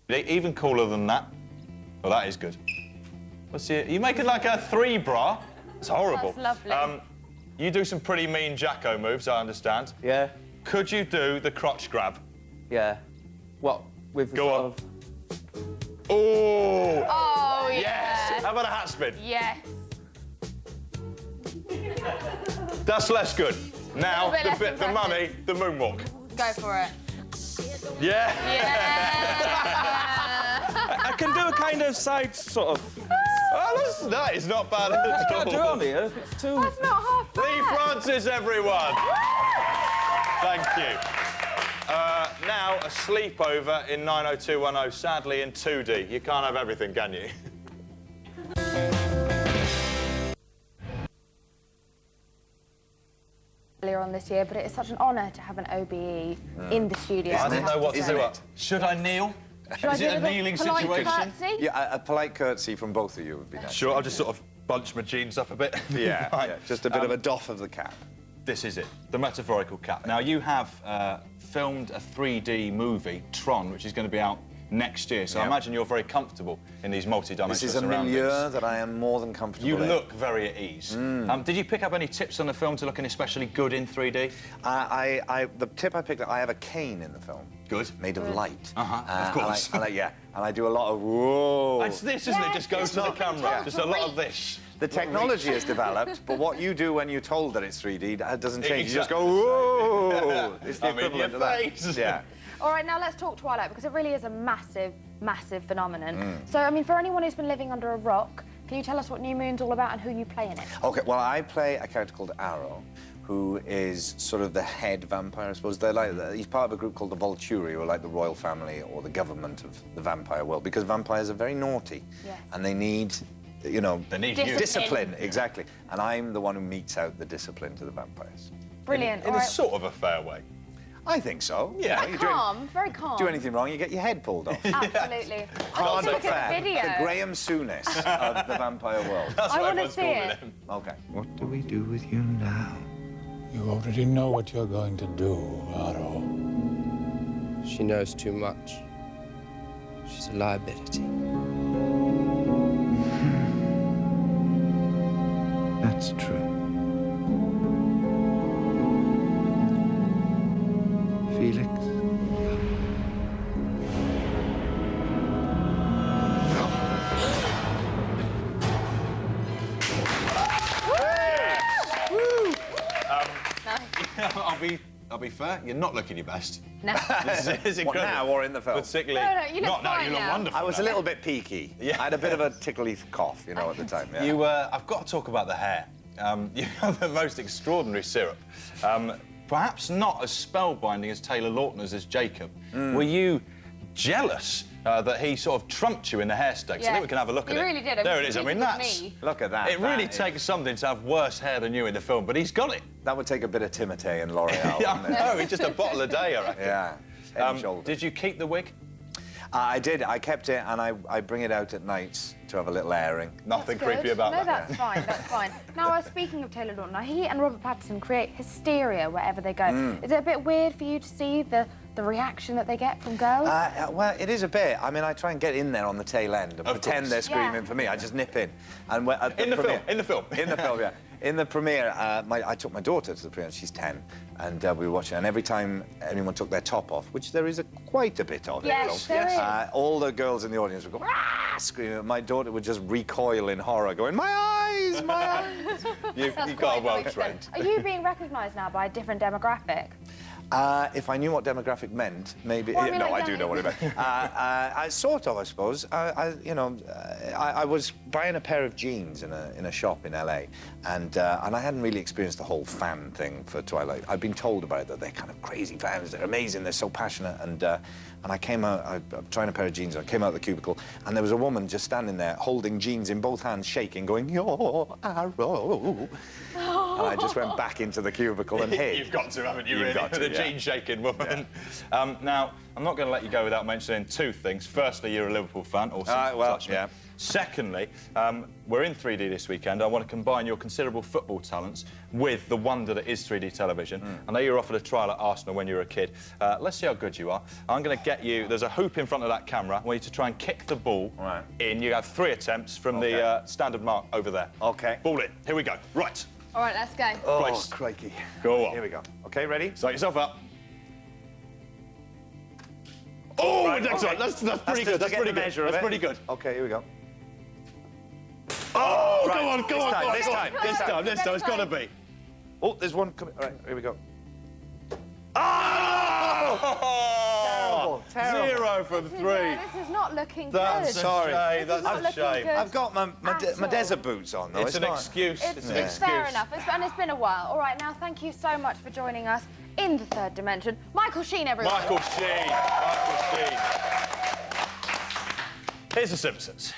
Even cooler than that. Well, that is good. What's your... You making like a 3 bra? It's horrible. That's lovely. You do some pretty mean Jacko moves, I understand. Yeah. Could you do the crotch grab? Yeah. What? With the Go sort on. of... Oh! Oh, yeah. Yes! How about a hat spin? Yes. That's less good. Now, bit less the impressive. money, the moonwalk. Go for it. Yeah! Yeah. I can do a kind of side sort of... Oh, that is not bad at all. I can't do it on here. It's too... That's not half bad. Leigh Francis, everyone! Thank you. Now, a sleepover in 90210, sadly in 2D. You can't have everything, can you? Earlier on this year, but it is such an honour to have an OBE in the studio. I didn't know what to Isn't do. it? Should I kneel? Should I Is do it a the kneeling polite situation? curtsy? Yeah, a polite curtsy from both of you would be nice. Sure, I'll just sort of bunch my jeans up a bit. Yeah, Right. yeah, just a bit of a doff of the cap. This is it, the metaphorical cap. Now, you have filmed a 3D movie, Tron, which is going to be out next year, so I Yeah. imagine you're very comfortable in these multi-dimensional This is a surroundings. milieu that I am more than comfortable You in. look very at ease. Did you pick up any tips on the film to looking especially good in 3D? The tip I picked up, I have a cane in the film. Good. Made of light. Of course. And I do a lot of whoa. It's this, isn't it? Just go Yes, to the it's camera. not Just a lot of this. The technology is developed, but what you do when you're told that it's 3D, that doesn't change. You just Exactly. go, whoa! It's the I'm in equivalent your of that. face. Yeah. All right, now let's talk Twilight, because it really is a massive, massive phenomenon. Mm. So, I mean, for anyone who's been living under a rock, can you tell us what New Moon's all about and who you play in it? Okay, well, I play a character called Arrow, who is sort of the head vampire, I suppose. He's part of a group called the Volturi, who are like the royal family or the government of the vampire world, because vampires are very naughty. Yes. And they need, you know... They need Discipline. you. Discipline, exactly. And I'm the one who metes out the discipline to the vampires. Brilliant. In all a right. sort of a fair way. I think so. Yeah. You know, Calm, very calm. do anything wrong, you get your head pulled off. Absolutely. I Hard need to but look at fair. the video. The Graham Souness of the vampire world. That's I what wanna everyone's see calling it. him. Okay. What do we do with you now? You already know what you're going to do, Aro. She knows too much. She's a liability. That's true. Felix? I'll be fair, you're not looking your best. No. This is What, incredible. now or in the film? Particularly... No, you look not now, fine you look now. wonderful. I was a now. little bit peaky. Yeah. I had a bit of a tickly cough, you know, at the time. Yeah. I've got to talk about the hair. You have the most extraordinary syrup. Perhaps not as spellbinding as Taylor Lautner's as Jacob. Were you jealous that he sort of trumped you in the hair stakes? I Yeah. think we can have a look He at it. really did. I There mean, it is. I neither mean, did that's... me. Look at that. It really That is- takes something to have worse hair than you in the film, but he's got it. That would take a bit of Timotei and L'Oreal. Yeah, wouldn't it? I know, it's just a bottle a day, I reckon. Yeah. Head and shoulders. Did you keep the wig? I did. I kept it, and I bring it out at night to have a little airing. Nothing That's creepy good. about no, that. that's fine, that's fine. Now, speaking of Taylor Lautner, he and Robert Pattinson create hysteria wherever they go. Is it a bit weird for you to see the reaction that they get from girls? Well, it is a bit. I mean, I try and get in there on the tail end and pretend course. they're screaming Yeah. for me. I just nip in. And at In the premiere- film, in the film. In the film, yeah. In the premiere, I took my daughter to the premiere. She's 10, and we were watching. And every time anyone took their top off, which there is quite a bit of, Yes, there is. all the girls in the audience would go ah, screaming. My daughter would just recoil in horror, going, "My eyes, my eyes!" You That's got quite a well nice trained. then. Are you being recognised now by a different demographic? If I knew what demographic meant, maybe. Well, I mean, no, like I do young know what it meant. I sort of, I suppose. I was buying a pair of jeans in a shop in LA, and I hadn't really experienced the whole fan thing for Twilight. I'd been told about it, that they're kind of crazy fans. They're amazing. They're so passionate. And I came out. I'm trying a pair of jeans. I came out of the cubicle, and there was a woman just standing there, holding jeans in both hands, shaking, going, "You're Arrow." And I just went back into the cubicle and hid. You've got to, haven't you, You've really? got to, the yeah. gene-shaking woman. Now, I'm not going to let you go without mentioning two things. Firstly, you're a Liverpool fan. Awesome. Well, Touch me. yeah. Secondly, we're in 3D this weekend. I want to combine your considerable football talents with the wonder that is 3D television. I know you were offered a trial at Arsenal when you were a kid. Let's see how good you are. I'm going to get you... There's a hoop in front of that camera. I want you to try and kick the ball in. You have 3 attempts from the standard mark over there. OK. Ball in. Here we go. Right. All right, let's go. Oh, Place. crikey. Go on. Here we go. OK, ready? Start yourself up. Oh, Right, excellent. okay. That's pretty good. That's pretty good. That's pretty good. OK, here we go. Oh, Right, go on, go on, this time, go on. this go on. time, This time. It's got to be. Oh, there's one coming. All right, here we go. Oh! Terrible. 0 from 3. This is not looking That's good. a Sorry. shame. This is not That's a looking shame. good. I've got my At all. desert boots on, though. It's an not- excuse. It's, an it's fair excuse. enough, and it's been a while. All right, now thank you so much for joining us in the third dimension. Michael Sheen, everyone. Michael Sheen. Michael Sheen. Here's The Simpsons.